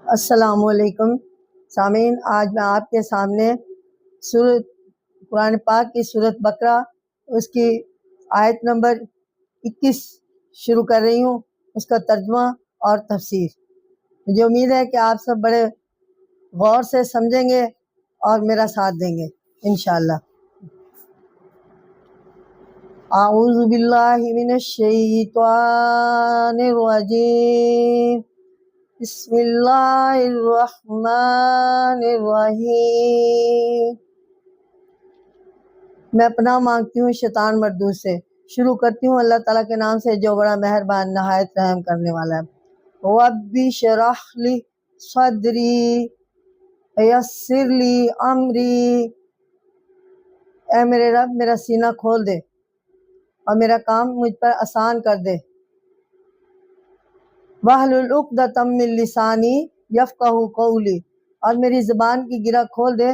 السلام علیکم سامعین، آج میں آپ کے سامنے سورۃ قرآن پاک کی سورۃ بقرہ اس کی آیت نمبر 21 شروع کر رہی ہوں، اس کا ترجمہ اور تفسیر۔ مجھے امید ہے کہ آپ سب بڑے غور سے سمجھیں گے اور میرا ساتھ دیں گے انشاءاللہ۔ اعوذ باللہ من الشیطان الرجیم، بسم اللہ الرحمن الرحیم۔ میں پناہ مانگتی ہوں شیطان مردود سے۔ شروع کرتی ہوں اللہ تعالیٰ کے نام سے جو بڑا مہربان نہایت رحم کرنے والا ہے۔ رب اشرح لی صدری یسر لی امری، اے میرے رب میرا سینہ کھول دے اور میرا کام مجھ پر آسان کر دے۔ واحلل عقدۃ من لسانی یفقہوا قولی، اور میری زبان کی گرہ کھول دے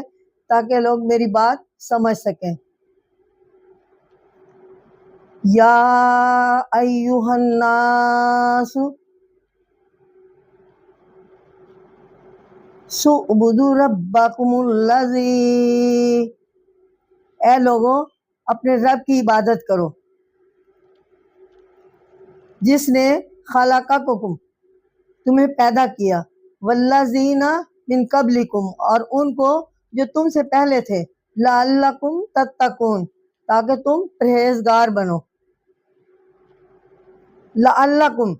تاکہ لوگ میری بات سمجھ سکیں۔ یا ایہا الناس اعبدوا ربکم الذی، اے لوگوں اپنے رب کی عبادت کرو جس نے خلقکم تمہیں پیدا کیا، والذین من قبلکم اور ان کو جو تم سے پہلے تھے، لعلکم تتقون تاکہ تم پرہیزگار بنو۔ لعلکم،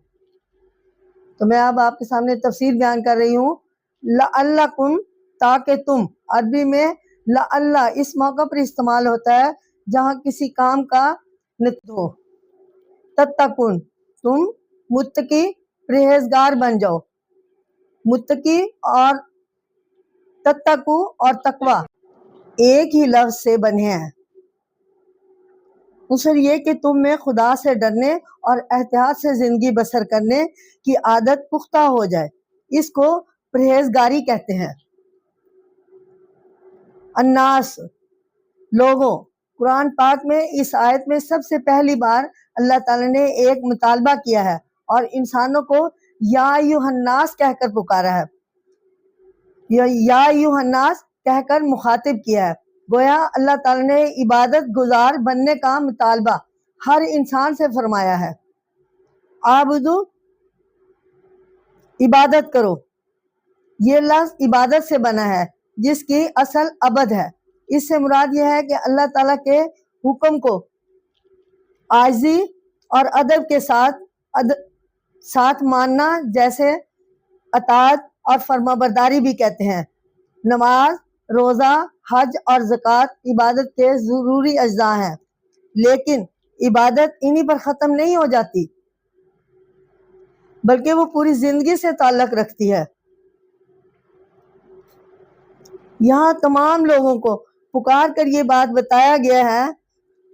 تو میں اب آپ کے سامنے تفسیر بیان کر رہی ہوں۔ لعلکم تاکہ تم، عربی میں لعل اس موقع پر استعمال ہوتا ہے جہاں کسی کام کا نتیجہ ہو۔ تتقون، تم متقی پرہیزگار بن جاؤ۔ متقی اور تتقو اور تقوی ایک ہی لفظ سے بنے ہیں۔ مقصد یہ کہ تم میں خدا سے ڈرنے اور احتیاط سے زندگی بسر کرنے کی عادت پختہ ہو جائے، اس کو پرہیزگاری کہتے ہیں۔ الناس، لوگوں، قرآن پاک میں اس آیت میں سب سے پہلی بار اللہ تعالیٰ نے ایک مطالبہ کیا ہے اور انسانوں کو یا ایھا الناس کہہ کر پکارا ہے، یا ایھا الناس کہہ کر مخاطب کیا ہے۔ گویا اللہ تعالیٰ نے عبادت گزار بننے کا مطالبہ ہر انسان سے فرمایا ہے۔ اعبدوا، عبادت کرو، یہ لفظ عبادت سے بنا ہے جس کی اصل عبد ہے۔ اس سے مراد یہ ہے کہ اللہ تعالیٰ کے حکم کو عاجزی اور ادب کے ساتھ ماننا، جیسے اطاعت اور فرما برداری بھی کہتے ہیں۔ نماز، روزہ، حج اور زکوٰۃ عبادت کے ضروری اجزاء ہیں، لیکن عبادت انہی پر ختم نہیں ہو جاتی بلکہ وہ پوری زندگی سے تعلق رکھتی ہے۔ یہاں تمام لوگوں کو پکار کر یہ بات بتایا گیا ہے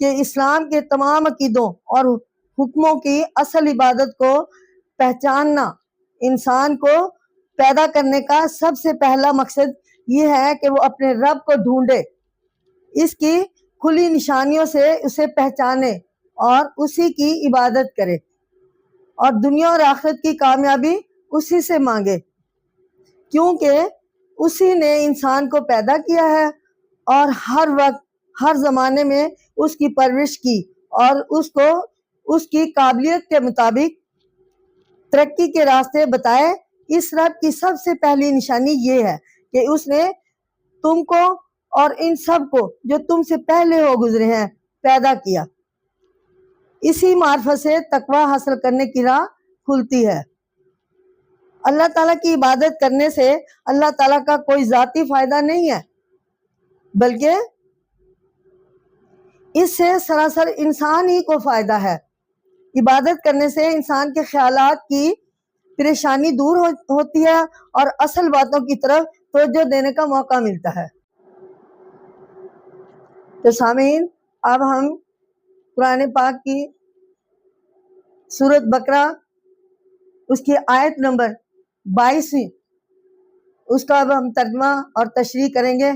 کہ اسلام کے تمام عقیدوں اور حکموں کی اصل عبادت کو پہچاننا انسان کو پیدا کرنے کا سب سے پہلا مقصد یہ ہے کہ وہ اپنے رب کو ڈھونڈے، اس کی کھلی نشانیوں سے اسے پہچانے اور اسی کی عبادت کرے، اور دنیا اور آخرت کی کامیابی اسی سے مانگے، کیونکہ اسی نے انسان کو پیدا کیا ہے اور ہر وقت ہر زمانے میں اس کی پرورش کی اور اس کو اس کی قابلیت کے مطابق ترقی کے راستے بتائے۔ اس رب کی سب سے پہلی نشانی یہ ہے کہ اس نے تم کو اور ان سب کو جو تم سے پہلے ہو گزرے ہیں پیدا کیا۔ اسی معرفت سے تقوی حاصل کرنے کی راہ کھلتی ہے۔ اللہ تعالیٰ کی عبادت کرنے سے اللہ تعالیٰ کا کوئی ذاتی فائدہ نہیں ہے، بلکہ اس سے سراسر انسان ہی کو فائدہ ہے۔ عبادت کرنے سے انسان کے خیالات کی پریشانی دور ہوتی ہے اور اصل باتوں کی طرف توجہ دینے کا موقع ملتا ہے۔ تو سامعین، اب ہم قرآن پاک کی سورۃ بقرہ اس کی آیت نمبر 22 اس کا اب ہم ترجمہ اور تشریح کریں گے۔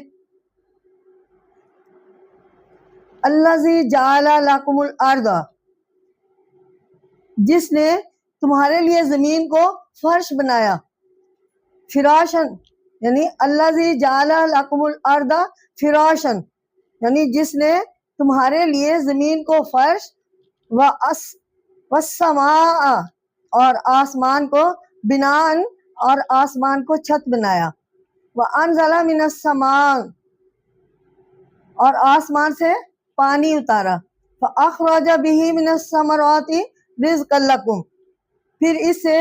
الذی جعل لکم الارض، جس نے تمہارے لیے زمین کو فرش بنایا، فراشن یعنی الذی جعل لکم الارض فراشن یعنی جس نے تمہارے لیے زمین کو فرش والسماء اور آسمان کو بنان اور آسمان کو چھت بنایا، وانزل من السماء اور آسمان سے پانی اتارا، فاخرج به من الثمرات رزقا لکم پھر اس سے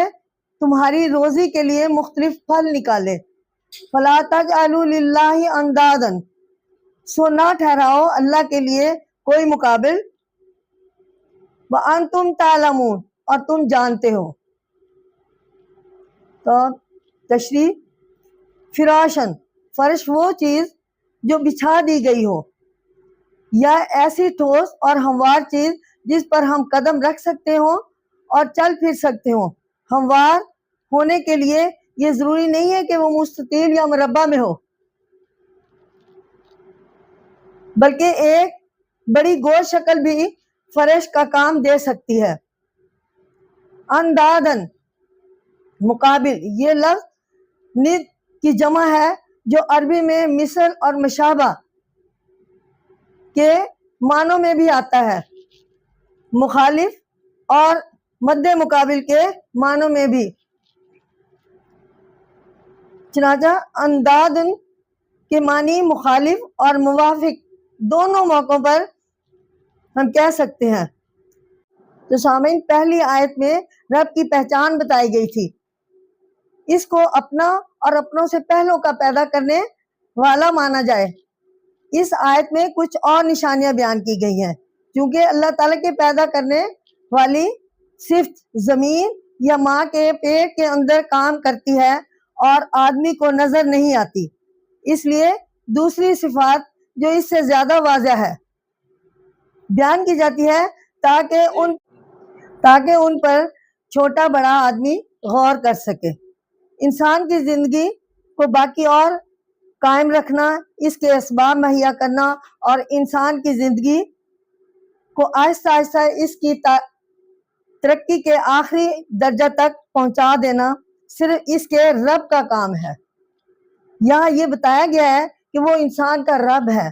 تمہاری روزی کے لیے مختلف پھل نکالے، فلا تجعلوا للہ اندادا سو نہ ٹھہراؤ اللہ کے لیے کوئی مقابل، وانتم تعلمون اور تم جانتے ہو۔ تو تشریح، فراشن فرش وہ چیز جو بچھا دی گئی ہو یا ایسی ٹھوس اور ہموار چیز جس پر ہم قدم رکھ سکتے ہوں اور چل پھر سکتے ہوں۔ ہموار ہونے کے لیے یہ ضروری نہیں ہے کہ وہ مستطیل یا مربع میں ہو، بلکہ ایک بڑی گول شکل بھی فرش کا کام دے سکتی ہے۔ اندادن مقابل، یہ لفظ ند کی جمع ہے جو عربی میں مثل اور مشابہ کے معنوں میں بھی آتا ہے، مخالف اور مد مقابل کے معنوں میں بھی۔ چنانچہ اندادن کے معنی مخالف اور موافق دونوں موقعوں پر ہم کہہ سکتے ہیں۔ تو سامعین، پہلی آیت میں رب کی پہچان بتائی گئی تھی، اس کو اپنا اور اپنوں سے پہلوں کا پیدا کرنے والا مانا جائے۔ اس آیت میں کچھ اور نشانیاں بیان کی گئی ہیں، کیونکہ اللہ تعالیٰ کے پیدا کرنے والی صفت زمین یا ماں کے پیٹ کے اندر کام کرتی ہے اور آدمی کو نظر نہیں آتی، اس لیے دوسری صفات جو اس سے زیادہ واضح ہے بیان کی جاتی ہے تاکہ ان پر چھوٹا بڑا آدمی غور کر سکے۔ انسان کی زندگی کو باقی اور قائم رکھنا، اس کے اسباب مہیا کرنا اور انسان کی زندگی کو آہستہ آہستہ اس کی ترقی کے آخری درجہ تک پہنچا دینا صرف اس کے رب کا کام ہے۔ یہاں یہ بتایا گیا ہے کہ وہ انسان کا رب ہے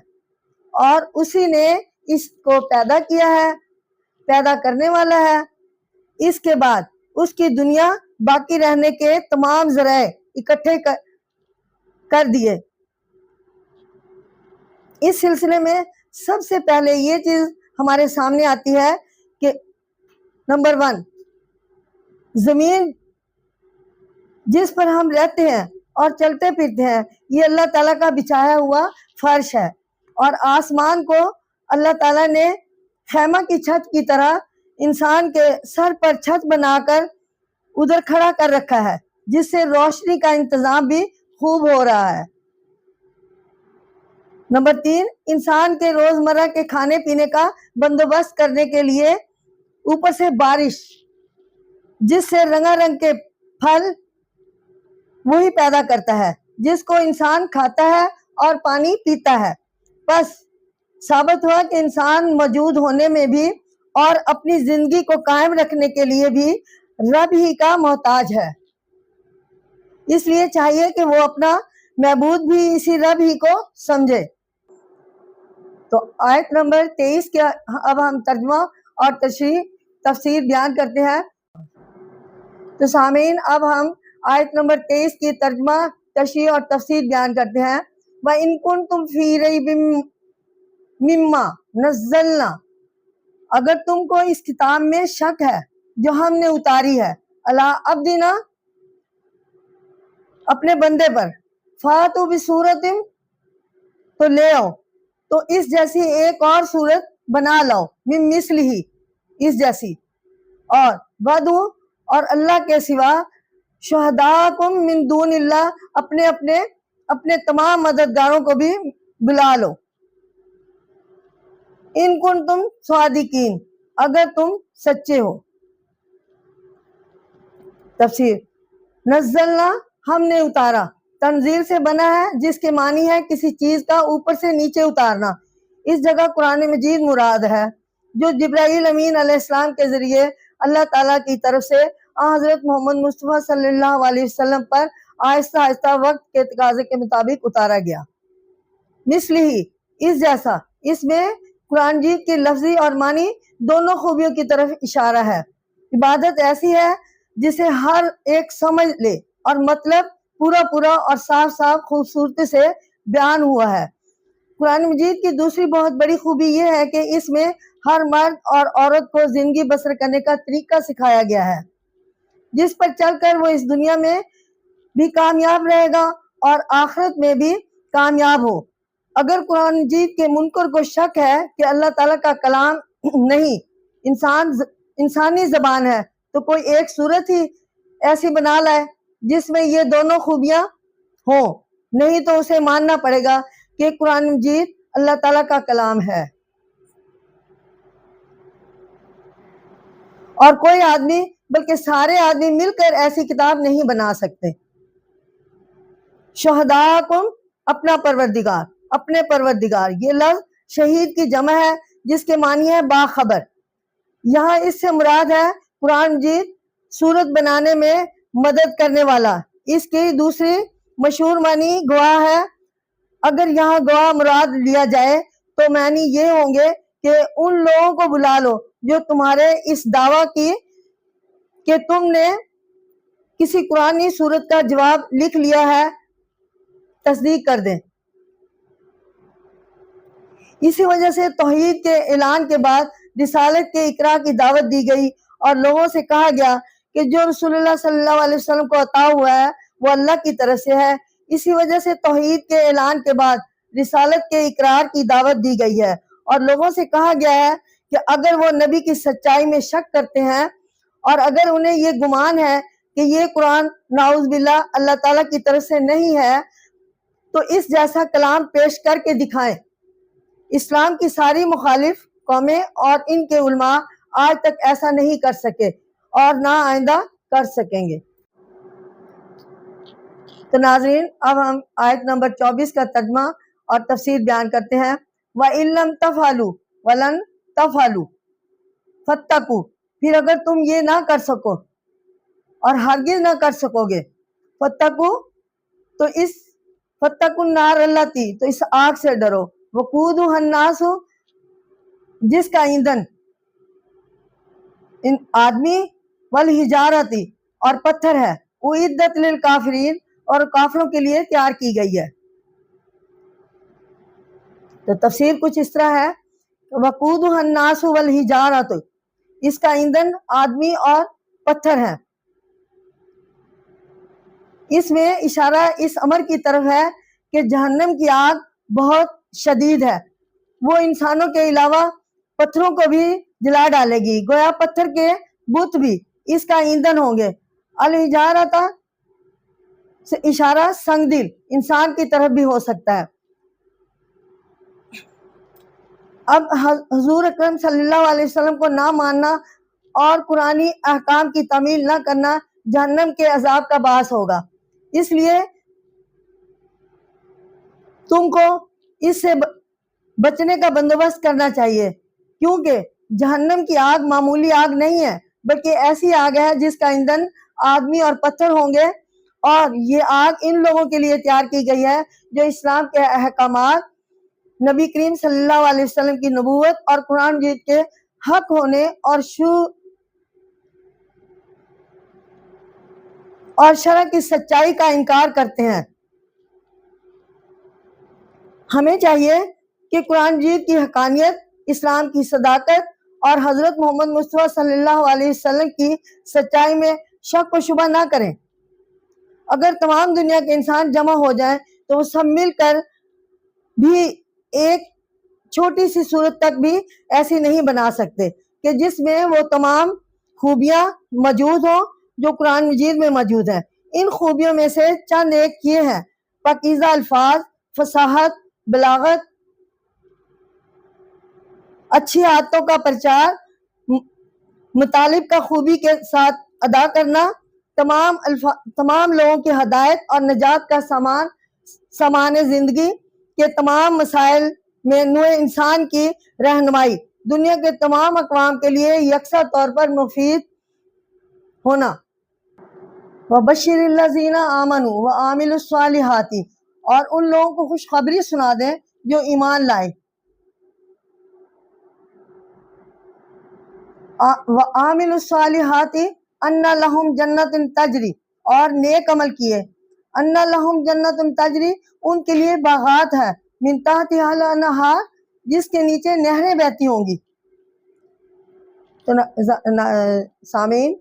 اور اسی نے اس کو پیدا کیا ہے، پیدا کرنے والا ہے۔ اس کے بعد اس کی دنیا باقی رہنے کے تمام ذرائع اکٹھے کر دیے۔ اس سلسلے میں سب سے پہلے یہ چیز ہمارے سامنے آتی ہے کہ نمبر 1، زمین جس پر ہم رہتے ہیں اور چلتے پھرتے ہیں یہ اللہ تعالیٰ کا بچھایا ہوا فرش ہے، اور آسمان کو اللہ تعالیٰ نے خیمہ کی چھت کی طرح انسان کے سر پر چھت بنا کر ادھر کھڑا کر رکھا ہے، جس سے روشنی کا انتظام بھی خوب ہو رہا ہے۔ نمبر 3، انسان کے روزمرہ کے کھانے پینے کا بندوبست کرنے کے لیے اوپر سے بارش، جس سے رنگا رنگ کے پھل وہی پیدا کرتا ہے جس کو انسان کھاتا ہے اور پانی پیتا ہے۔ بس ثابت ہوا کہ انسان موجود ہونے میں بھی اور اپنی زندگی کو قائم رکھنے کے لیے بھی رب ہی کا محتاج ہے، اس لیے چاہیے کہ وہ اپنا معبود بھی اسی رب ہی کو سمجھے۔ تو آیت نمبر 23 کے اب ہم ترجمہ اور تفسیر بیان کرتے ہیں۔ تو سامعین، اب ہم آیت نمبر 23 کی ترجمہ، تشریح اور تفسیر بیان کرتے ہیں۔ وَإِن كُنتُمْ فِي رَيْبٍ مِّمَّا نَزَّلْنَا اگر تم کو اس کتاب میں شک ہے جو ہم نے اتاری ہے عَلَىٰ عَبْدِنَا اپنے بندے پر، فَأْتُوا بِسُورَةٍ تو لے آؤ، تو اس جیسی ایک اور صورت بنا لاؤ، من مثلہ اس جیسی، اور وَدُّ اور اللہ کے سوا، شہداءکم من دون اللہ اپنے تمام مددگاروں کو بھی بلا لو، ان کنتم صادقین اگر تم سچے ہو۔ تفسیر، نزلنا ہم نے اتارا، تنزیل سے بنا ہے جس کے معنی ہے کسی چیز کا اوپر سے نیچے اتارنا۔ اس جگہ قرآن مجید مراد ہے جو جبرائیل امین علیہ السلام کے ذریعے اللہ تعالیٰ کی طرف سے حضرت محمد مصطفیٰ صلی اللہ علیہ وسلم پر آہستہ آہستہ وقت کے تقاضے کے مطابق اتارا گیا۔ مثل ہی اس جیسا اس میں قرآن مجید کی لفظی اور معنی دونوں خوبیوں کی طرف اشارہ ہے۔ عبادت ایسی ہے جسے ہر ایک سمجھ لے اور مطلب پورا اور صاف خوبصورتی سے بیان ہوا ہے۔ قرآن مجید کی دوسری بہت بڑی خوبی یہ ہے کہ اس میں ہر مرد اور عورت کو زندگی بسر کرنے کا طریقہ سکھایا گیا ہے، جس پر چل کر وہ اس دنیا میں بھی کامیاب رہے گا اور آخرت میں بھی کامیاب ہو۔ اگر قرآن مجید کے منکر کو شک ہے کہ اللہ تعالیٰ کا کلام نہیں انسانی زبان ہے تو کوئی ایک صورت ہی ایسی بنا لائے جس میں یہ دونوں خوبیاں ہوں، نہیں تو اسے ماننا پڑے گا کہ قرآن مجید اللہ تعالیٰ کا کلام ہے۔ اور کوئی آدمی بلکہ سارے آدمی مل کر ایسی کتاب نہیں بنا سکتے۔ شہداءکم اپنا پروردگار، اپنے پروردگار، یہ لفظ شہید کی جمع ہے جس کے معنی ہے باخبر۔ یہاں اس سے مراد ہے قرآن مجید صورت بنانے میں مدد کرنے والا۔ اس کی دوسری مشہور معنی گواہ ہے۔ اگر یہاں گواہ مراد لیا جائے تو معنی یہ ہوں گے کہ ان لوگوں کو بلا لو جو تمہارے اس دعویٰ کی کہ تم نے کسی قرآنی صورت کا جواب لکھ لیا ہے تصدیق کر دیں۔ اسی وجہ سے توحید کے اعلان کے بعد رسالت کے اقرار کی دعوت دی گئی اور لوگوں سے کہا گیا کہ جو رسول اللہ صلی اللہ علیہ وسلم کو عطا ہوا ہے وہ اللہ کی طرف سے ہے۔ اسی وجہ سے توحید کے اعلان کے بعد رسالت کے اقرار کی دعوت دی گئی ہے اور لوگوں سے کہا گیا ہے کہ اگر وہ نبی کی سچائی میں شک کرتے ہیں اور اگر انہیں یہ گمان ہے کہ یہ قرآن نعوذ باللہ اللہ تعالیٰ کی طرف سے نہیں ہے تو اس جیسا کلام پیش کر کے دکھائیں۔ اسلام کی ساری مخالف قومیں اور ان کے علماء آج تک ایسا نہیں کر سکے اور نہ آئندہ کر سکیں گے۔ تو ناظرین، اب ہم آیت نمبر 24 کا ترجمہ اور تفسیر بیان کرتے ہیں۔ وَإِن لَّمْ تَفْعَلُوا وَلَن تَفْعَلُوا فَاتَّقُوا، پھر اگر تم یہ نہ کر سکو اور ہرگز نہ کر سکو گے، فَاتَّقُوا تو اس فَاتَّقُوا النَّارَ الَّتِی تو اس آگ سے ڈرو، وَقُودُهَا النَّاسُ جس کا ایندھن آدمی والحجارتی اور پتھر ہے، اعدت للکافرین اور کافروں کے لیے تیار کی گئی ہے۔ تو تفسیر کچھ اس طرح ہے، وقودها الناس والحجارۃ، اس کا ایندھن آدمی اور پتھر ہے۔ اس میں اشارہ اس امر کی طرف ہے کہ جہنم کی آگ بہت شدید ہے، وہ انسانوں کے علاوہ پتھروں کو بھی جلا ڈالے گی، گویا پتھر کے بت بھی اس کا ایندھن ہوں گے۔ الحجارۃ سے اشارہ سنگ دل انسان کی طرف بھی ہو سکتا ہے۔ اب حضور اکرم صلی اللہ علیہ وسلم کو نہ ماننا اور قرآنی احکام کی تعمیل نہ کرنا جہنم کے عذاب کا باعث ہوگا، اس لیے تم کو اس سے بچنے کا بندوبست کرنا چاہیے، کیونکہ جہنم کی آگ معمولی آگ نہیں ہے بلکہ ایسی آگ ہے جس کا ایندھن آدمی اور پتھر ہوں گے، اور یہ آگ ان لوگوں کے لیے تیار کی گئی ہے جو اسلام کے احکامات، نبی کریم صلی اللہ علیہ وسلم کی نبوت اور قرآن مجید کے حق ہونے اور شرع کی سچائی کا انکار کرتے ہیں۔ ہمیں چاہیے کہ قرآن مجید کی حقانیت، اسلام کی صداقت اور حضرت محمد مصطفیٰ صلی اللہ علیہ وسلم کی سچائی میں شک و شبہ نہ کریں۔ اگر تمام دنیا کے انسان جمع ہو جائیں تو وہ سب مل کر بھی ایک چھوٹی سی صورت تک بھی ایسی نہیں بنا سکتے کہ جس میں وہ تمام خوبیاں موجود ہوں جو قرآن مجید میں موجود ہیں۔ ان خوبیوں میں سے چند ایک یہ ہیں: پاکیزہ الفاظ، فصاحت، بلاغت، اچھی عادتوں کا پرچار، مطالب کا خوبی کے ساتھ ادا کرنا، تمام لوگوں کی ہدایت اور نجات کا سامان زندگی کے تمام مسائل میں نوع انسان کی رہنمائی، دنیا کے تمام اقوام کے لیے یکساں طور پر مفید ہونا۔ وَبَشِّرِ الَّذِينَ آمَنُوا وَعَمِلُوا الصَّالِحَاتِ، اور ان لوگوں کو خوشخبری سنا دیں جو ایمان لائے، وَعَمِلُوا الصَّالِحَاتِ أَنَّ لَهُمْ جَنَّةٌ تَجْرِی، اور نیک عمل کیے، أَنَّ لَهُمْ جَنَّةٌ تَجْرِی، ان کے لیے باغات ہے، مِن تحتہا الانہار، جس کے نیچے نہریں بہتی ہوں گی۔ تو سامعین،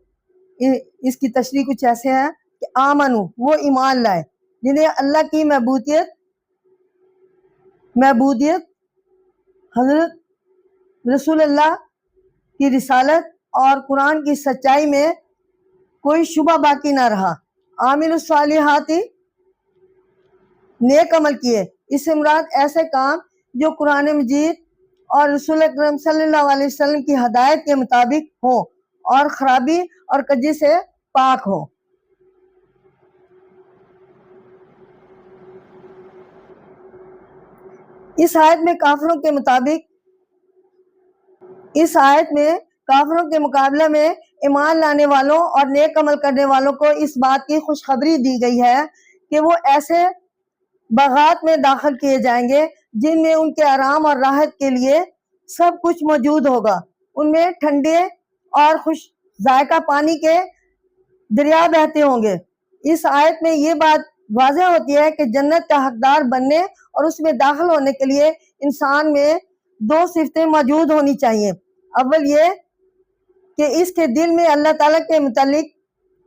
اس کی تشریح کچھ ایسے ہے کہ آمنو، وہ ایمان لائے جنہیں اللہ کی معبودیت، حضرت رسول اللہ کی رسالت اور قرآن کی سچائی میں کوئی شبہ باقی نہ رہا۔ عامل الصالحات، نیک عمل کیے، اس سے مراد ایسے کام جو قرآن مجید اور رسول اکرم صلی اللہ علیہ وسلم کی ہدایت کے مطابق ہوں اور خرابی اور کجی سے پاک ہوں۔ اس آیت میں کافروں کے مقابلے میں ایمان لانے والوں اور نیک عمل کرنے والوں کو اس بات کی خوشخبری دی گئی ہے کہ وہ ایسے باغات میں داخل کیے جائیں گے جن میں ان کے آرام اور راحت کے لیے سب کچھ موجود ہوگا۔ ان میں ٹھنڈے اور خوش ذائقہ پانی کے دریا بہتے ہوں گے۔ اس آیت میں یہ بات واضح ہوتی ہے کہ جنت کا حقدار بننے اور اس میں داخل ہونے کے لیے انسان میں دو صفتیں موجود ہونی چاہیے۔ اول یہ کہ اس کے دل میں اللہ تعالیٰ کے متعلق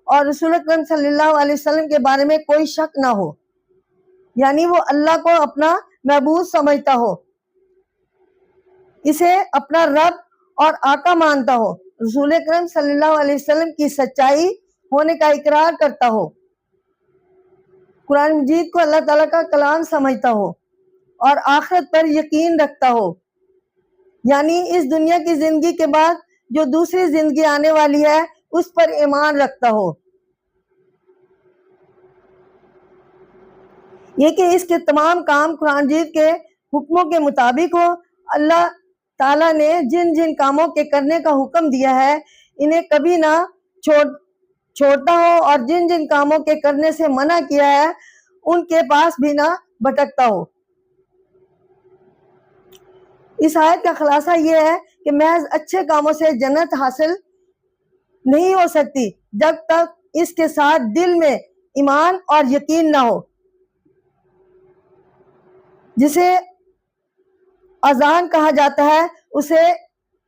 اور رسول اکرم صلی اللہ علیہ وسلم کے بارے میں کوئی شک نہ ہو، یعنی وہ اللہ کو اپنا معبود سمجھتا ہو، اسے اپنا رب اور آقا مانتا ہو، رسول اکرم صلی اللہ علیہ وسلم کی سچائی ہونے کا اقرار کرتا ہو، قرآن مجید کو اللہ تعالیٰ کا کلام سمجھتا ہو اور آخرت پر یقین رکھتا ہو، یعنی اس دنیا کی زندگی کے بعد جو دوسری زندگی آنے والی ہے اس پر ایمان رکھتا ہو۔ یہ کہ اس کے تمام کام قرآن مجید کے حکموں کے مطابق ہو، اللہ تعالیٰ نے جن جن کاموں کے کرنے کا حکم دیا ہے انہیں کبھی نہ چھوڑتا ہو، اور جن جن کاموں کے کرنے سے منع کیا ہے ان کے پاس بھی نہ بھٹکتا ہو۔ اس آیت کا خلاصہ یہ ہے کہ محض اچھے کاموں سے جنت حاصل نہیں ہو سکتی جب تک اس کے ساتھ دل میں ایمان اور یقین نہ ہو۔ جسے اذان کہا جاتا ہے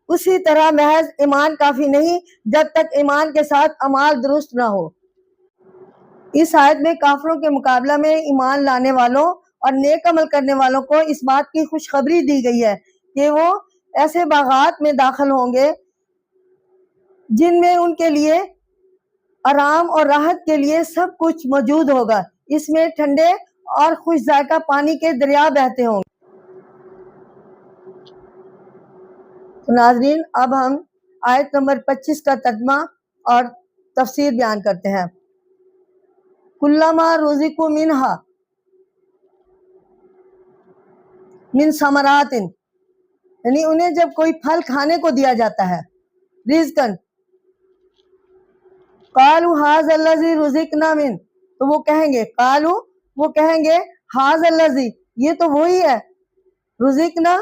اسی طرح محض ایمان کافی نہیں جب تک ایمان کے ساتھ اعمال درست نہ ہو۔ اس آیت میں کافروں کے مقابلہ میں ایمان لانے والوں اور نیک عمل کرنے والوں کو اس بات کی خوشخبری دی گئی ہے کہ وہ ایسے باغات میں داخل ہوں گے جن میں ان کے لیے آرام اور راحت کے لیے سب کچھ موجود ہوگا، اس میں ٹھنڈے اور خوش ذائقہ پانی کے دریا بہتے ہوں گے۔ تو ناظرین، اب ہم آیت نمبر 25 کا ترجمہ اور تفسیر بیان کرتے ہیں۔ کلما رزقوا منہا من ثمرات، یعنی انہیں جب کوئی پھل کھانے کو دیا جاتا ہے، رزقن، قالوا ھذا الذی رزقنا من، تو وہ کہیں گے ھذا الذی، یہ تو وہی ہے، رزقنا،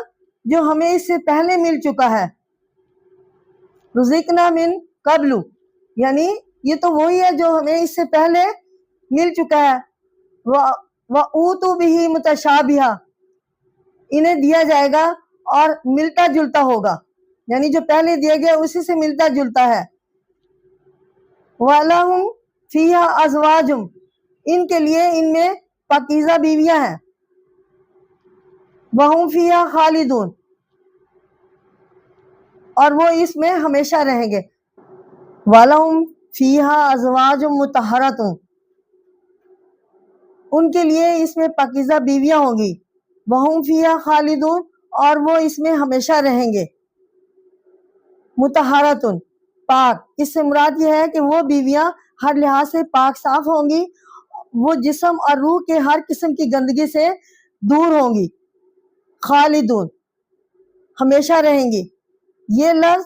جو ہمیں اس سے پہلے مل چکا ہے، رزقنا من قبل، یعنی یہ تو وہی ہے جو ہمیں اس سے پہلے مل چکا ہے، وَأُوتُوا بِهِ مُتَشَابِهًا، انہیں دیا جائے گا اور ملتا جلتا ہوگا، یعنی جو پہلے دیا گیا اسی سے ملتا جلتا ہے۔ وَلَهُمْ فِيهَا أَزْوَاجٌ، ان کے لیے ان میں پاکیزہ بیویاں ہیں، وَهُمْ فِيهَا خَالِدُونَ، اور وہ اس میں ہمیشہ رہیں گے۔ وَلَهُمْ فِيهَا أَزْوَاجٌ مُطَهَّرَةٌ، ان کے لیے اس میں پاکیزہ بیویاں ہوں گی، وَهُمْ فِيهَا خَالِدُونَ، اور وہ اس میں ہمیشہ رہیں گے۔ مطہرۃ، پاک، اس سے مراد یہ ہے کہ وہ بیویاں ہر لحاظ سے پاک صاف ہوں گی، وہ جسم اور روح کے ہر قسم کی گندگی سے دور ہوں گی۔ خالدون، ہمیشہ رہیں گی، یہ لفظ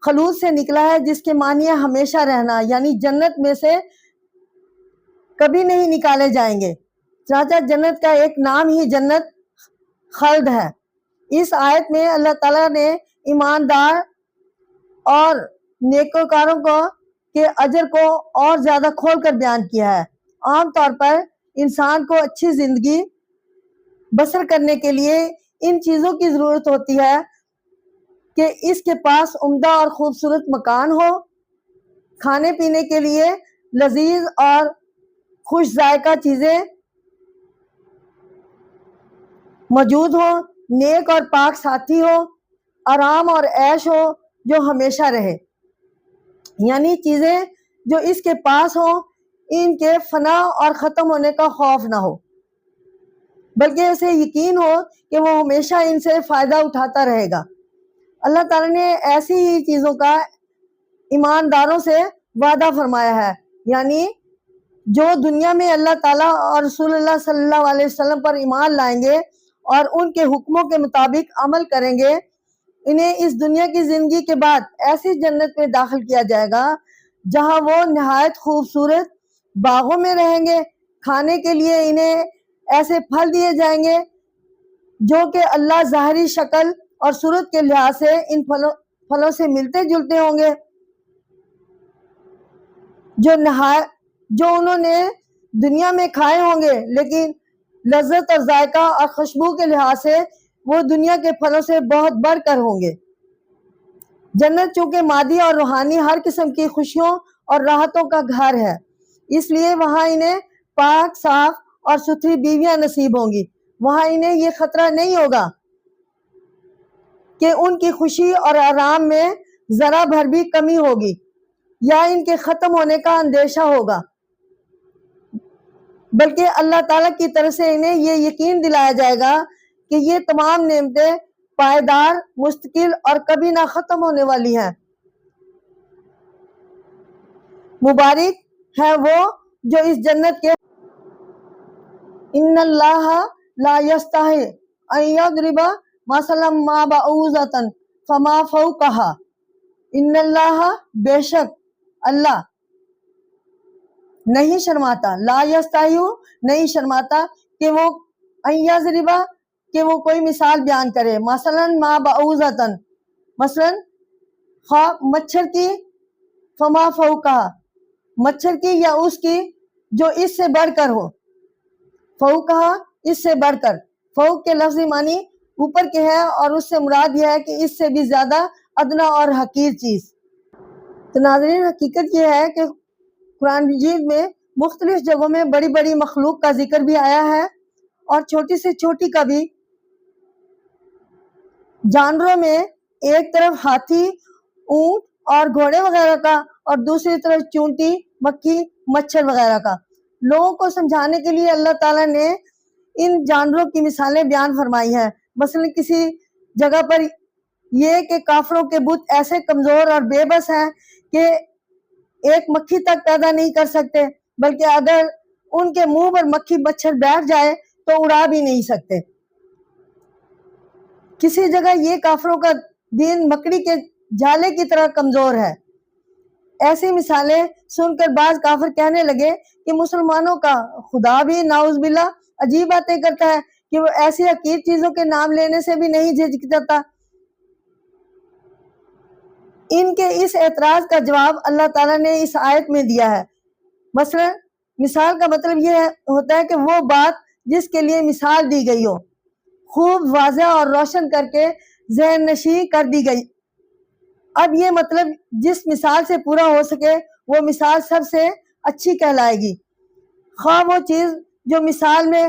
خلود سے نکلا ہے جس کے معنی ہے ہمیشہ رہنا، یعنی جنت میں سے کبھی نہیں نکالے جائیں گے۔ چنانچہ جنت کا ایک نام ہی جنت خلد ہے۔ اس آیت میں اللہ تعالیٰ نے ایماندار اور نیکوکاروں کے اجر کو اور زیادہ کھول کر بیان کیا ہے۔ عام طور پر انسان کو اچھی زندگی بسر کرنے کے لیے ان چیزوں کی ضرورت ہوتی ہے کہ اس کے پاس عمدہ اور خوبصورت مکان ہو، کھانے پینے کے لیے لذیذ اور خوش ذائقہ چیزیں موجود ہو، نیک اور پاک ساتھی ہو، آرام اور عیش ہو جو ہمیشہ رہے۔ یعنی چیزیں جو اس کے پاس ہوں ان کے فنا اور ختم ہونے کا خوف نہ ہو، بلکہ اسے یقین ہو کہ وہ ہمیشہ ان سے فائدہ اٹھاتا رہے گا۔ اللہ تعالیٰ نے ایسی ہی چیزوں کا ایمانداروں سے وعدہ فرمایا ہے، یعنی جو دنیا میں اللہ تعالیٰ اور رسول اللہ صلی اللہ علیہ وسلم پر ایمان لائیں گے اور ان کے حکموں کے مطابق عمل کریں گے، انہیں اس دنیا کی زندگی کے بعد ایسی جنت میں داخل کیا جائے گا جہاں وہ نہایت خوبصورت باغوں میں رہیں گے۔ کھانے کے لیے انہیں ایسے پھل دیے جائیں گے جو کہ اللہ ظاہری شکل اور صورت کے لحاظ سے ان پھلوں سے ملتے جلتے ہوں گے، جو انہوں نے دنیا میں کھائے ہوں گے، لیکن لذت اور ذائقہ اور خوشبو کے لحاظ سے وہ دنیا کے پھلوں سے بہت بڑھ کر ہوں گے۔ جنت چونکہ مادی اور روحانی ہر قسم کی خوشیوں اور راحتوں کا گھر ہے، اس لیے وہاں انہیں پاک، صاف اور ستھری بیویاں نصیب ہوں گی۔ وہاں انہیں یہ خطرہ نہیں ہوگا کہ ان کی خوشی اور آرام میں ذرا بھر بھی کمی ہوگی یا ان کے ختم ہونے کا اندیشہ ہوگا، بلکہ اللہ تعالیٰ کی طرف سے انہیں یہ یقین دلایا جائے گا کہ یہ تمام نعمتیں پائیدار، مستقل اور کبھی نہ ختم ہونے والی ہیں۔ مبارک ہے وہ جو اس جنت کے ان اللہ لا یستحی ان یضرب مثلا ما بعوضۃ فما فوقها ان اللہ، بے شک اللہ نہیں شرماتا، لا یستحی نہیں شرماتا کہ وہ ان یضرب کہ وہ کوئی مثال بیان کرے، مثلا ما بعوضۃ مثلا مچھر کی، فما فوقها مچھر کی یا اس کی جو اس سے بڑھ کر ہو، فوقها اس سے بڑھ کر، فوق کے لفظی معنی اوپر کے ہے اور اس سے مراد یہ ہے کہ اس سے بھی زیادہ ادنا اور حقیر چیز۔ تو ناظرین، حقیقت یہ ہے کہ قرآن مجید میں مختلف جگہوں میں بڑی بڑی مخلوق کا ذکر بھی آیا ہے اور چھوٹی سے چھوٹی کا بھی۔ جانوروں میں ایک طرف ہاتھی، اونٹ اور گھوڑے وغیرہ کا اور دوسری طرف چونٹی، مکھی، مچھر وغیرہ کا۔ لوگوں کو سمجھانے کے لیے اللہ تعالیٰ نے ان جانوروں کی مثالیں بیان فرمائی ہیں۔ مثلا کسی جگہ پر یہ کہ کافروں کے بت ایسے کمزور اور بے بس ہیں کہ ایک مکھی تک پیدا نہیں کر سکتے، بلکہ اگر ان کے منہ پر مکھی مچھر بیٹھ جائے تو اڑا بھی نہیں سکتے۔ کسی جگہ یہ کافروں کا دین مکڑی کے جالے کی طرح کمزور ہے۔ ایسی مثالیں سن کر بعض کافر کہنے لگے کہ مسلمانوں کا خدا بھی نعوذ باللہ عجیب باتیں کرتا ہے کہ وہ ایسی حقیر چیزوں کے نام لینے سے بھی نہیں جھجکتا۔ ان کے اس اعتراض کا جواب اللہ تعالیٰ نے اس آیت میں دیا ہے۔ مثلا مثال کا مطلب یہ ہوتا ہے کہ وہ بات جس کے لیے مثال دی گئی ہو، خوب واضح اور روشن کر کے ذہن نشین کر دی گئی۔ اب یہ مطلب جس مثال سے پورا ہو سکے وہ مثال سب سے اچھی کہلائے گی، خواہ وہ چیز جو مثال میں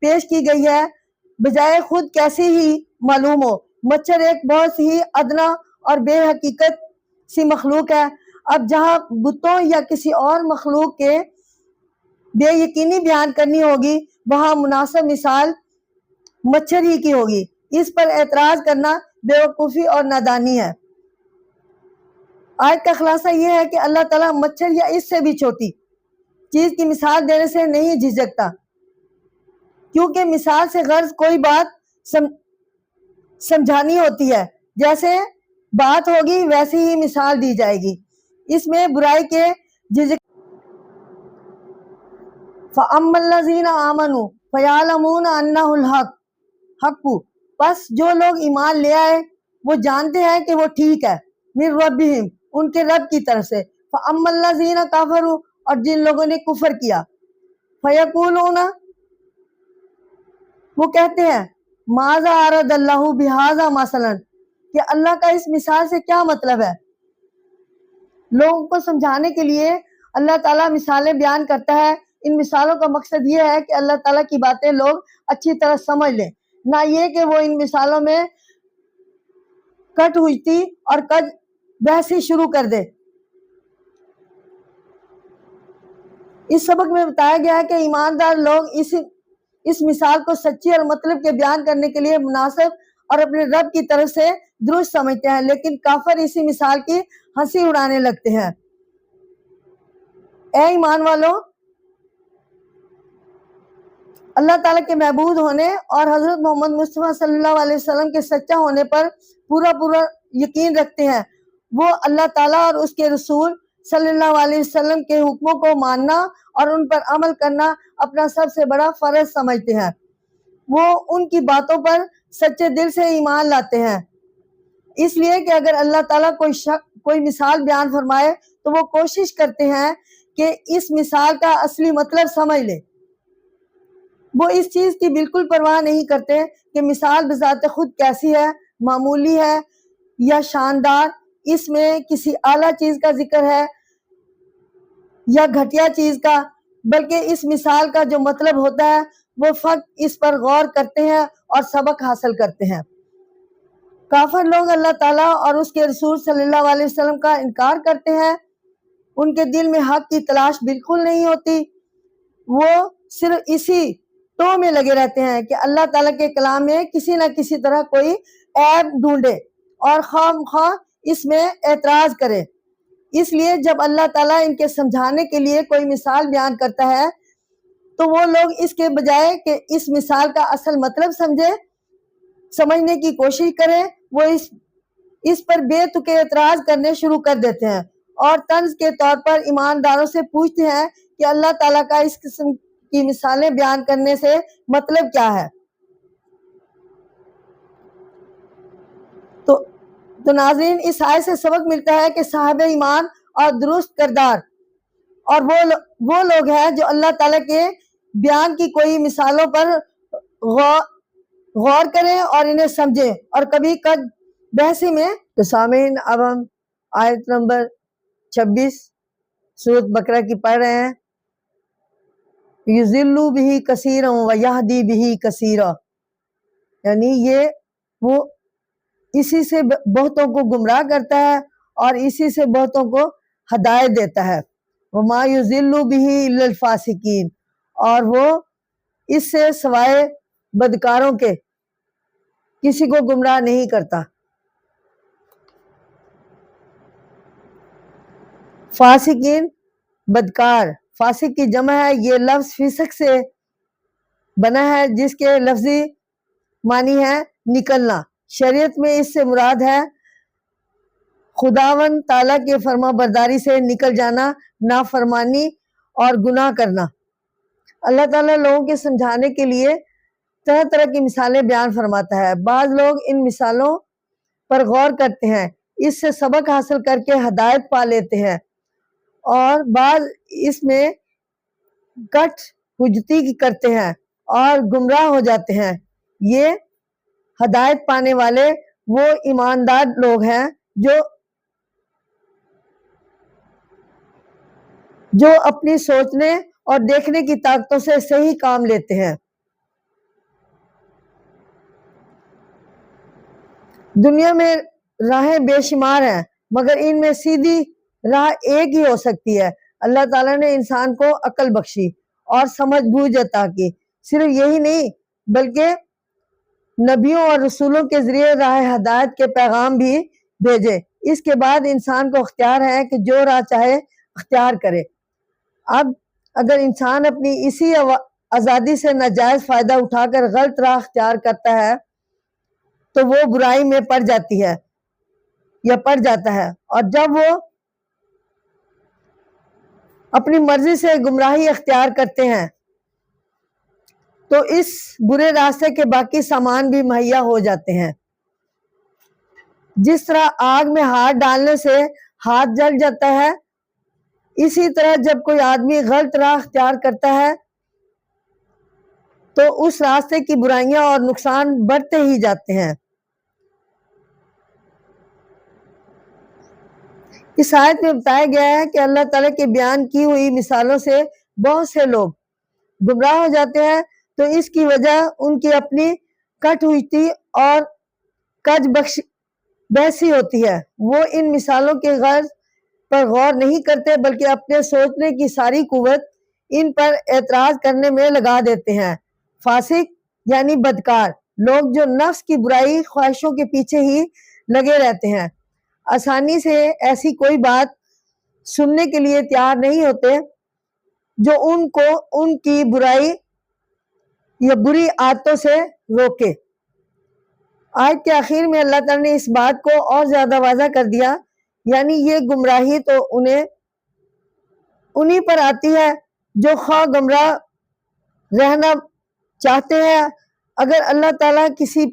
پیش کی گئی ہے بجائے خود کیسی ہی معلوم ہو۔ مچھر ایک بہت ہی ادنا اور بے حقیقت سی مخلوق ہے۔ اب جہاں بتوں یا کسی اور مخلوق کے بے یقینی بیان کرنی ہوگی وہاں مناسب مثال مچھر ہی کی ہوگی۔ اس پر اعتراض کرنا بے وقوفی اور نادانی ہے۔ آیت کا خلاصہ یہ ہے کہ اللہ تعالیٰ مچھر یا اس سے بھی چھوٹی چیز کی مثال دینے سے نہیں جھجکتا، کیونکہ مثال سے غرض کوئی بات سمجھانی ہوتی ہے، جیسے بات ہوگی ویسی ہی مثال دی جائے گی۔ اس میں برائی کے فَأَمَّا الَّذِينَ آمَنُوا فَيَعْلَمُونَ أَنَّهُ الْحَقُّ بس جو لوگ ایمان لے آئے وہ جانتے ہیں کہ وہ ٹھیک ہے، من ربہم ان کے رب کی طرف سے، فَأَمَّا الَّذِينَ كَفَرُوا اور جن لوگوں نے کفر کیا، فَيَقُولُونَ وہ کہتے ہیں ماذا اراد اللہ بہذا مثلا کہ اللہ کا اس مثال سے کیا مطلب ہے۔ لوگوں کو سمجھانے کے لیے اللہ تعالیٰ مثالیں بیان کرتا ہے، ان مثالوں کا مقصد یہ ہے کہ اللہ تعالیٰ کی باتیں لوگ اچھی طرح سمجھ لیں، نہ یہ کہ وہ ان مثالوں میں کٹ ہوجتی اور کٹ بحثی شروع کر دے۔ اس سبق میں بتایا گیا ہے کہ ایماندار لوگ اس مثال کو سچی اور مطلب کے بیان کرنے کے لیے مناسب اور اپنے رب کی طرف سے درست سمجھتے ہیں، لیکن کافر اسی مثال کی ہنسی اڑانے لگتے ہیں۔ اے ایمان والو، اللہ تعالیٰ کے معبود ہونے اور حضرت محمد مصطفیٰ صلی اللہ علیہ وسلم کے سچا ہونے پر پورا یقین رکھتے ہیں۔ وہ اللہ تعالیٰ اور اس کے رسول صلی اللہ علیہ وسلم کے حکموں کو ماننا اور ان پر عمل کرنا اپنا سب سے بڑا فرض سمجھتے ہیں۔ وہ ان کی باتوں پر سچے دل سے ایمان لاتے ہیں، اس لیے کہ اگر اللہ تعالیٰ کوئی مثال بیان فرمائے تو وہ کوشش کرتے ہیں کہ اس مثال کا اصلی مطلب سمجھ لے۔ وہ اس چیز کی بالکل پرواہ نہیں کرتے کہ مثال بذات خود کیسی ہے، معمولی ہے یا شاندار، اس میں کسی اعلیٰ چیز کا ذکر ہے یا گھٹیا چیز کا، بلکہ اس مثال کا جو مطلب ہوتا ہے وہ فقط اس پر غور کرتے ہیں اور سبق حاصل کرتے ہیں۔ کافر لوگ اللہ تعالیٰ اور اس کے رسول صلی اللہ علیہ وسلم کا انکار کرتے ہیں، ان کے دل میں حق کی تلاش بالکل نہیں ہوتی، وہ صرف اسی ٹو میں لگے رہتے ہیں کہ اللہ تعالیٰ کے کلام میں کسی نہ کسی طرح کوئی عیب ڈھونڈے اور خواہ اس میں اعتراض کرے۔ اس لیے جب اللہ تعالیٰ ان کے سمجھانے کے لیے کوئی مثال بیان کرتا ہے تو وہ لوگ اس کے بجائے کہ اس مثال کا اصل مطلب سمجھنے کی کوشش کریں، وہ اس پر بے تکے اعتراض کرنے شروع کر دیتے ہیں اور طنز کے طور پر ایمانداروں سے پوچھتے ہیں کہ اللہ تعالیٰ کا اس قسم کی مثالیں بیان کرنے سے مطلب کیا ہے۔ تو ناظرین، اس آیت سے سبق ملتا ہے کہ صاحب ایمان اور درست کردار اور وہ لوگ ہیں جو اللہ تعالیٰ کے بیان کی کوئی مثالوں پر غور کریں اور انہیں سمجھیں اور کبھی کد بحثی میں۔ تو سامعین، اب ہم آیت نمبر 26 سورۃ بقرہ کی پڑھ رہے ہیں۔ یضل بہ کثیرا ویہدی بہ کثیرا، یعنی وہ اسی سے بہتوں کو گمراہ کرتا ہے اور اسی سے بہتوں کو ہدایت دیتا ہے۔ وما یضل بہ الا الفاسقین، اور وہ اس سے سوائے بدکاروں کے کسی کو گمراہ نہیں کرتا۔ فاسقین، بدکار، فاسق کی جمع ہے، یہ لفظ فسق سے بنا ہے جس کے لفظی معنی ہے نکلنا۔ شریعت میں اس سے مراد ہے خداوند تعالیٰ کے فرما برداری سے نکل جانا، نافرمانی اور گناہ کرنا۔ اللہ تعالیٰ لوگوں کے سمجھانے کے لیے طرح طرح کی مثالیں بیان فرماتا ہے۔ بعض لوگ ان مثالوں پر غور کرتے ہیں، اس سے سبق حاصل کر کے ہدایت پا لیتے ہیں، اور بعض اس میں کٹ حجتی کرتے ہیں اور گمراہ ہو جاتے ہیں۔ یہ ہدایت پانے والے وہ ایماندار لوگ ہیں جو اپنی سوچنے اور دیکھنے کی طاقتوں سے صحیح کام لیتے ہیں۔ دنیا میں راہیں بے شمار ہیں، مگر ان میں سیدھی راہ ایک ہی ہو سکتی ہے۔ اللہ تعالیٰ نے انسان کو عقل بخشی اور سمجھ بوجھ عطا کی۔ صرف یہی نہیں بلکہ نبیوں اور رسولوں کے ذریعے راہ ہدایت کے پیغام بھی بھیجے۔ اس کے بعد انسان کو اختیار ہے کہ جو راہ چاہے اختیار کرے۔ اب اگر انسان اپنی اسی آزادی سے ناجائز فائدہ اٹھا کر غلط راہ اختیار کرتا ہے تو وہ برائی میں پڑ جاتی ہے یا پڑ جاتا ہے، اور جب وہ اپنی مرضی سے گمراہی اختیار کرتے ہیں تو اس برے راستے کے باقی سامان بھی مہیا ہو جاتے ہیں۔ جس طرح آگ میں ہاتھ ڈالنے سے ہاتھ جل جاتا ہے، اسی طرح جب کوئی آدمی غلط راہ اختیار کرتا ہے تو اس راستے کی برائیاں اور نقصان بڑھتے ہی جاتے ہیں۔ اس آیت میں بتایا گیا ہے کہ اللہ تعالیٰ کے بیان کی ہوئی مثالوں سے بہت سے لوگ گمراہ ہو جاتے ہیں، تو اس کی وجہ ان کی اپنی کٹ ہوئی اور کج بحثی ہوتی ہے۔ وہ ان مثالوں کے غرض پر غور نہیں کرتے، بلکہ اپنے سوچنے کی ساری قوت ان پر اعتراض کرنے میں لگا دیتے ہیں۔ فاسق یعنی بدکار لوگ جو نفس کی برائی خواہشوں کے پیچھے ہی لگے رہتے ہیں، آسانی سے ایسی کوئی بات سننے کے لیے تیار نہیں ہوتے جو ان کو ان کی برائی یا بری عادتوں سے روکے۔ آیت کے آخر میں اللہ تعالیٰ نے اس بات کو اور زیادہ واضح کر دیا، یعنی یہ گمراہی تو انہی پر آتی ہے جو خواہ گمراہ رہنا چاہتے ہیں۔ اگر اللہ تعالیٰ کسی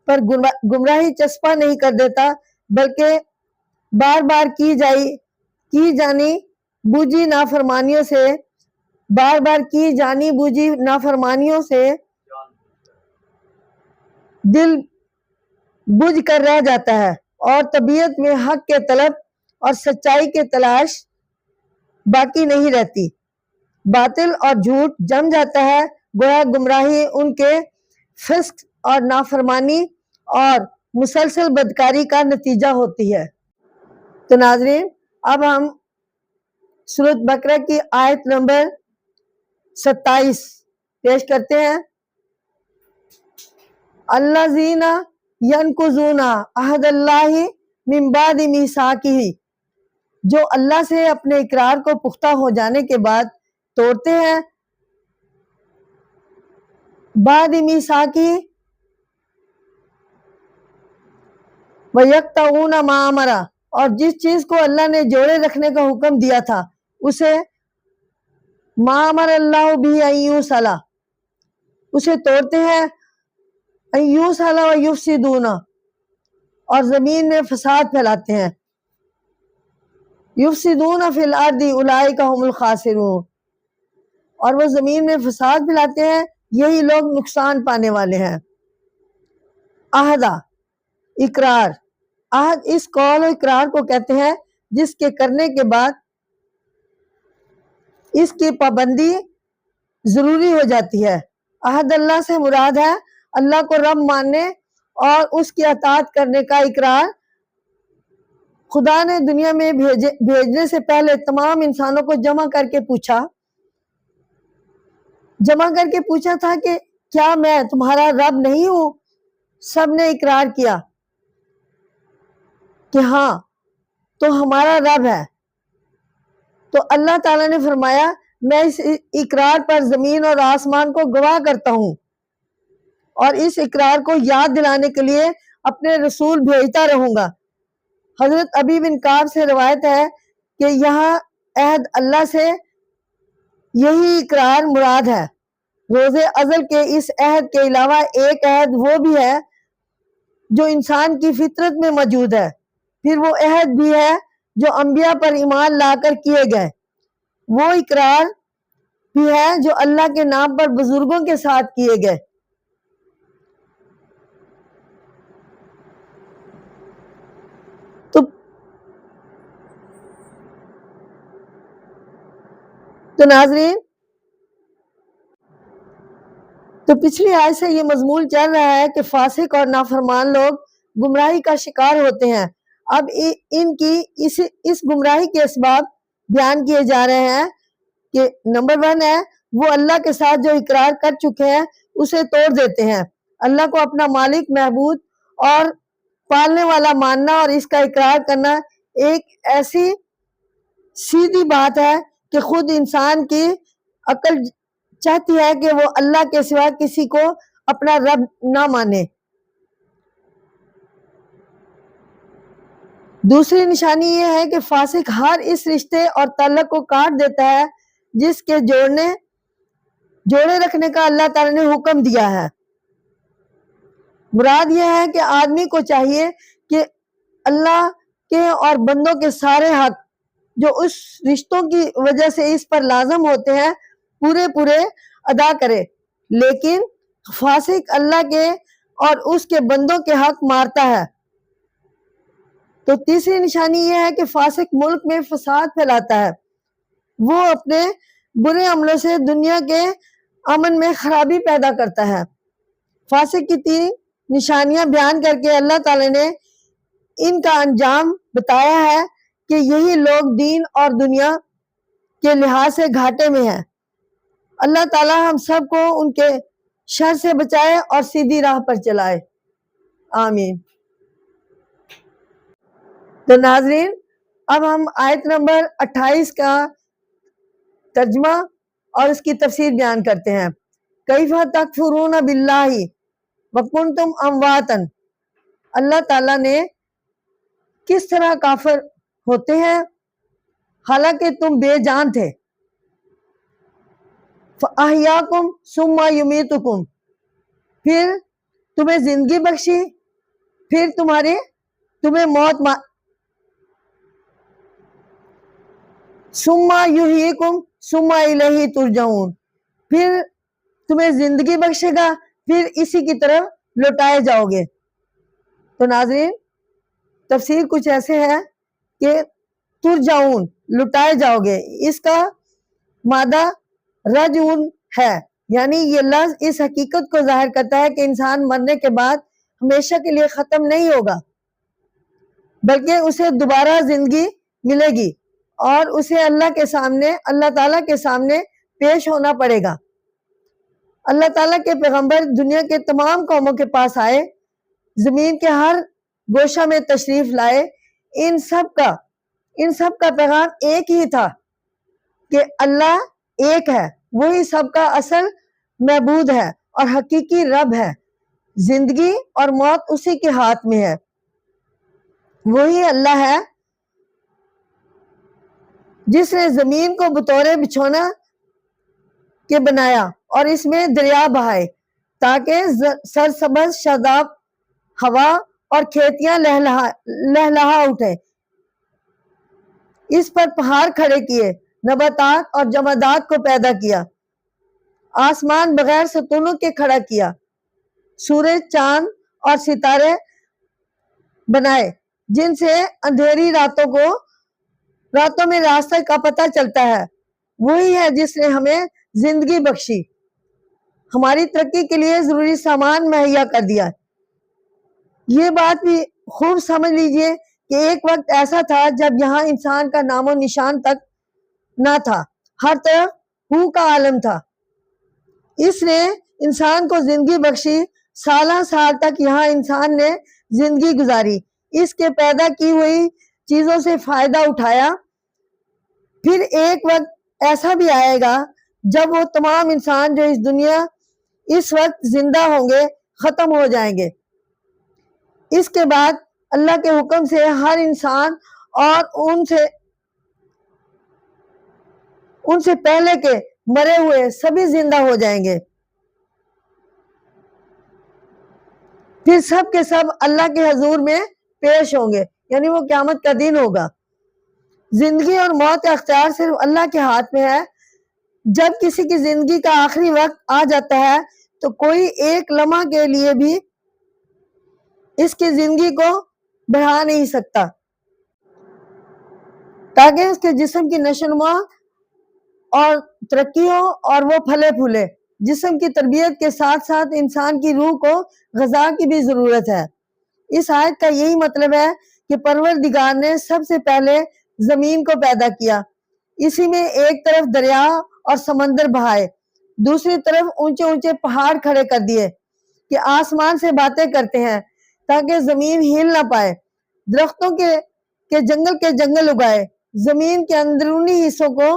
پر گمراہی چسپاں نہیں کر دیتا، بلکہ بار بار کی جانی بوجھی نافرمانیوں سے دل بجھ کر رہ جاتا ہے اور طبیعت میں حق کے طلب اور سچائی کے تلاش باقی نہیں رہتی، باطل اور جھوٹ جم جاتا ہے، گویا گمراہی ان کے فسق اور نافرمانی اور مسلسل بدکاری کا نتیجہ ہوتی ہے۔ تو ناظرین، اب ہم سورۃ بقرہ کی آیت نمبر 27 پیش کرتے ہیں۔ الذین ینقضون عہد اللہ من بعد میثاقہ، جو اللہ سے اپنے اقرار کو پختہ ہو جانے کے بعد توڑتے ہیں۔ بعد میثاقہ ویقطعون ما امر، اور جس چیز کو اللہ نے جوڑے رکھنے کا حکم دیا تھا اسے ما امر اللہ بہ ان یوصل، اسے توڑتے ہیں، ان یوصل ویفسدون، اور زمین میں فساد پھیلاتے ہیں۔ یفسدون فی الارض اولئک هم الخاسرون، اور وہ زمین میں فساد پھیلاتے ہیں، یہی لوگ نقصان پانے والے ہیں۔ عہدہ اقرار، عہد اس قول و اقرار کو کہتے ہیں جس کے کرنے کے بعد اس کی پابندی ضروری ہو جاتی ہے۔ عہد اللہ سے مراد ہے اللہ کو رب ماننے اور اس کی اطاعت کرنے کا اقرار۔ خدا نے دنیا میں بھیجنے سے پہلے تمام انسانوں کو جمع کر کے پوچھا تھا کہ کیا میں تمہارا رب نہیں ہوں؟ سب نے اقرار کیا کہ ہاں تو ہمارا رب ہے۔ تو اللہ تعالیٰ نے فرمایا میں اس اقرار پر زمین اور آسمان کو گواہ کرتا ہوں، اور اس اقرار کو یاد دلانے کے لیے اپنے رسول بھیجتا رہوں گا۔ حضرت ابی بن کعب سے روایت ہے کہ یہاں عہد اللہ سے یہی اقرار مراد ہے۔ روز ازل کے اس عہد کے علاوہ ایک عہد وہ بھی ہے جو انسان کی فطرت میں موجود ہے، پھر وہ عہد بھی ہے جو انبیاء پر ایمان لا کر کیے گئے، وہ اقرار بھی ہے جو اللہ کے نام پر بزرگوں کے ساتھ کیے گئے۔ تو ناظرین، تو پچھلی آیت سے یہ مضمون چل رہا ہے کہ فاسق اور نافرمان لوگ گمراہی کا شکار ہوتے ہیں۔ اب ان کی اس گمراہی کے اسباب بیان کیے جا رہے ہیں کہ نمبر 1 ہے وہ اللہ کے ساتھ جو اقرار کر چکے ہیں اسے توڑ دیتے ہیں۔ اللہ کو اپنا مالک، معبود اور پالنے والا ماننا اور اس کا اقرار کرنا ایک ایسی سیدھی بات ہے کہ خود انسان کی عقل چاہتی ہے کہ وہ اللہ کے سوا کسی کو اپنا رب نہ مانے۔ دوسری نشانی یہ ہے کہ فاسق ہر اس رشتے اور تعلق کو کاٹ دیتا ہے جس کے جوڑے رکھنے کا اللہ تعالیٰ نے حکم دیا ہے۔ مراد یہ ہے کہ آدمی کو چاہیے کہ اللہ کے اور بندوں کے سارے حق جو اس رشتوں کی وجہ سے اس پر لازم ہوتے ہیں پورے ادا کرے، لیکن فاسق اللہ کے اور اس کے بندوں کے حق مارتا ہے۔ تو تیسری نشانی یہ ہے کہ فاسق ملک میں فساد پھیلاتا ہے، وہ اپنے برے عملوں سے دنیا کے امن میں خرابی پیدا کرتا ہے۔ فاسق کی 3 نشانیاں بیان کر کے اللہ تعالی نے ان کا انجام بتایا ہے کہ یہی لوگ دین اور دنیا کے لحاظ سے گھاٹے میں ہیں۔ اللہ تعالی ہم سب کو ان کے شر سے بچائے اور سیدھی راہ پر چلائے، آمین۔ تو ناظرین، اب ہم آیت نمبر 28 کا ترجمہ اور اس کی تفسیر بیان کرتے ہیں۔ کیف تکفرون باللہ وکنتم امواتا، اللہ تعالیٰ نے کس طرح کافر ہوتے ہیں حالانکہ تم بے جان تھے۔ فَأَحْيَاكُمْ ثُمَّ يُمِيتُكُمْ، پھر تمہیں زندگی بخشی، پھر تمہیں موت ثُمَّ يُحْيِيكُمْ ثُمَّ إِلَيْهِ تُرْجَعُونَ، پھر تمہیں زندگی بخشے گا، پھر اسی کی طرف لوٹائے جاؤ گے۔ تو ناظرین، تفسیر کچھ ایسے ہے کہ ترجعون، لٹائے جاؤ گے، اس کا مادہ رجعون ہے، یعنی یہ لفظ اس حقیقت کو ظاہر کرتا ہے کہ انسان مرنے کے بعد ہمیشہ کے لیے ختم نہیں ہوگا، بلکہ اسے دوبارہ زندگی ملے گی اور اسے اللہ تعالیٰ کے سامنے پیش ہونا پڑے گا۔ اللہ تعالیٰ کے پیغمبر دنیا کے تمام قوموں کے پاس آئے، زمین کے ہر گوشہ میں تشریف لائے، ان سب کا پیغام ایک ہی تھا کہ اللہ ایک ہے، وہی سب کا اصل معبود ہے اور حقیقی رب ہے، زندگی اور موت اسی کے ہاتھ میں ہے، وہی اللہ ہے جس نے زمین کو بطور بچھونا کے بنایا اور اس میں دریا بہائے تاکہ سرسبز شاداب ہوا اور کھیتیاں لہلہا اٹھے، اس پر پہاڑ کھڑے کیے، نباتات اور جمادات کو پیدا کیا، آسمان بغیر ستونوں کے کھڑا کیا، سورج، چاند اور ستارے بنائے جن سے اندھیری راتوں میں راستہ کا پتہ چلتا ہے، وہی ہے جس نے ہمیں زندگی بخشی، ہماری ترقی کے لیے ضروری سامان مہیا کر دیا۔ یہ بات بھی خوب سمجھ لیجئے کہ ایک وقت ایسا تھا جب یہاں انسان کا نام و نشان تک نہ تھا، ہر طرف ہو کا عالم تھا، اس نے انسان کو زندگی بخشی، سالہ سال تک یہاں انسان نے زندگی گزاری، اس کے پیدا کی ہوئی چیزوں سے فائدہ اٹھایا، پھر ایک وقت ایسا بھی آئے گا جب وہ تمام انسان جو اس وقت زندہ ہوں گے ختم ہو جائیں گے، اس کے بعد اللہ کے حکم سے ہر انسان اور ان سے پہلے کے مرے ہوئے سبھی زندہ ہو جائیں گے، پھر سب کے سب اللہ کے حضور میں پیش ہوں گے، یعنی وہ قیامت کا دن ہوگا۔ زندگی اور موت کا اختیار صرف اللہ کے ہاتھ میں ہے۔ جب کسی کی زندگی کا آخری وقت آ جاتا ہے تو کوئی ایک لمحہ کے لیے بھی اس کی زندگی کو بڑھا نہیں سکتا تاکہ اس کے جسم کی نشوونما اور ترقی ہو اور وہ پھلے پھولے۔ جسم کی تربیت کے ساتھ ساتھ انسان کی روح کو غذا کی بھی ضرورت ہے۔ اس آیت کا یہی مطلب ہے کہ پروردگار نے سب سے پہلے زمین کو پیدا کیا، اسی میں ایک طرف دریا اور سمندر بہائے، دوسری طرف اونچے اونچے پہاڑ کھڑے کر دیے کہ آسمان سے باتیں کرتے ہیں تاکہ زمین ہل نہ پائے، درختوں کے جنگل اگائے، زمین کے اندرونی حصوں کو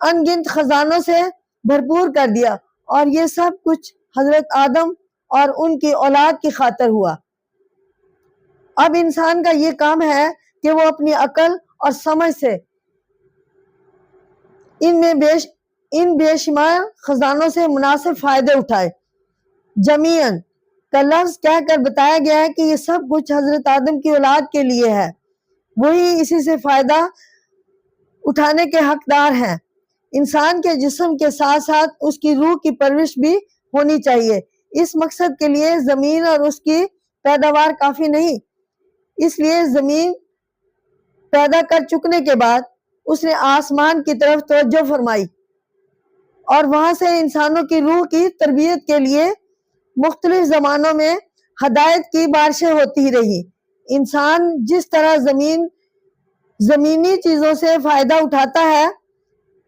ان گنت خزانوں سے بھرپور کر دیا، اور یہ سب کچھ حضرت آدم اور ان کی اولاد کی خاطر ہوا۔ اب انسان کا یہ کام ہے کہ وہ اپنی عقل اور سمجھ سے ان میں ان بے شمار خزانوں سے مناسب فائدے اٹھائے۔ جمیعاً کا لفظ کہہ کر بتایا گیا ہے کہ یہ سب کچھ حضرت آدم کی اولاد کے لیے ہے، وہی اسی سے فائدہ اٹھانے کے حقدار ہیں۔ انسان کے جسم کے ساتھ ساتھ اس کی روح کی پرورش بھی ہونی چاہیے۔ اس مقصد کے لیے زمین اور اس کی پیداوار کافی نہیں، اس لیے زمین پیدا کر چکنے کے بعد اس نے آسمان کی طرف توجہ فرمائی اور وہاں سے انسانوں کی روح کی تربیت کے لیے مختلف زمانوں میں ہدایت کی بارشیں ہوتی رہی۔ انسان جس طرح زمینی چیزوں سے فائدہ اٹھاتا ہے،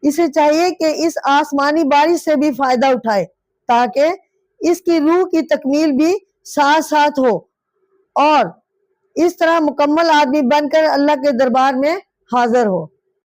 اسے چاہیے کہ اس آسمانی بارش سے بھی فائدہ اٹھائے تاکہ اس کی روح کی تکمیل بھی ساتھ ساتھ ہو اور اس طرح مکمل آدمی بن کر اللہ کے دربار میں حاضر ہو۔